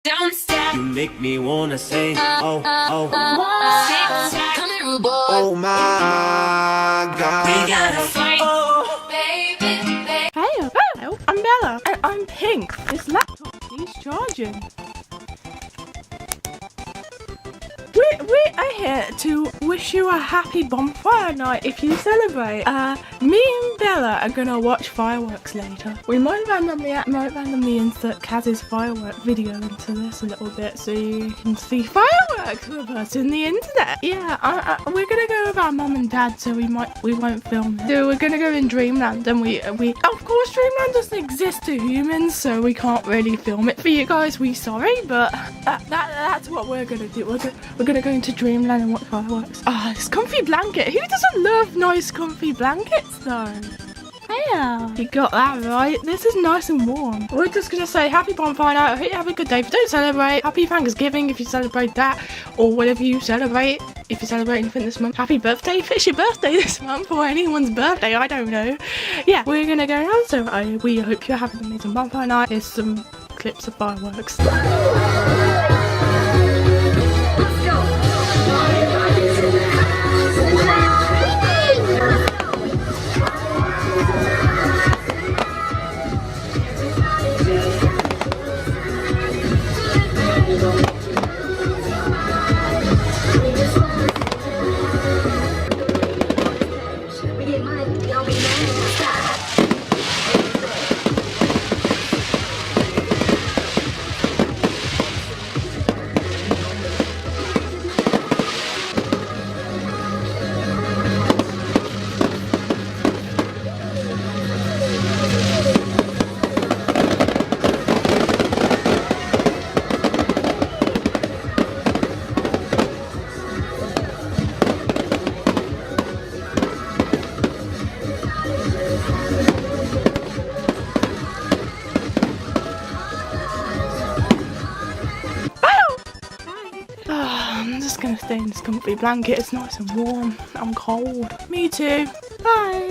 Don't stop. You make me wanna say, oh, oh, Come here, rude boy. oh my God. We gotta fight. Oh. Baby, baby. Hello, I'm Bella. And I'm Pink. This laptop needs charging. We are here to wish you a happy Bonfire Night if you celebrate. Me and Bella are gonna watch fireworks later. We might randomly insert Kazzy's firework video into this a little bit so you can see fireworks with us in the internet. Yeah, we're gonna go with our mum and dad, so we won't film it. So we're gonna go in Dreamland, and we of course Dreamland doesn't exist to humans, so we can't really film it for you guys. We sorry, but that's what we're gonna do. We're gonna go into Dreamland and watch fireworks. Ah, this comfy blanket. Who doesn't love nice comfy blankets though? Yeah, you got that right. This is nice and warm. We're just gonna say happy Bonfire Night. I hope you have a good day. If you don't celebrate, happy Thanksgiving if you celebrate that, or whatever you celebrate. If you celebrate anything this month, happy birthday if it's your birthday this month, or anyone's birthday, I don't know. Yeah, we're gonna go now, so we hope you're having an amazing Bonfire Night. Here's some clips of fireworks. I'm just gonna stay in this comfy blanket. It's nice and warm. I'm cold. Me too. Bye.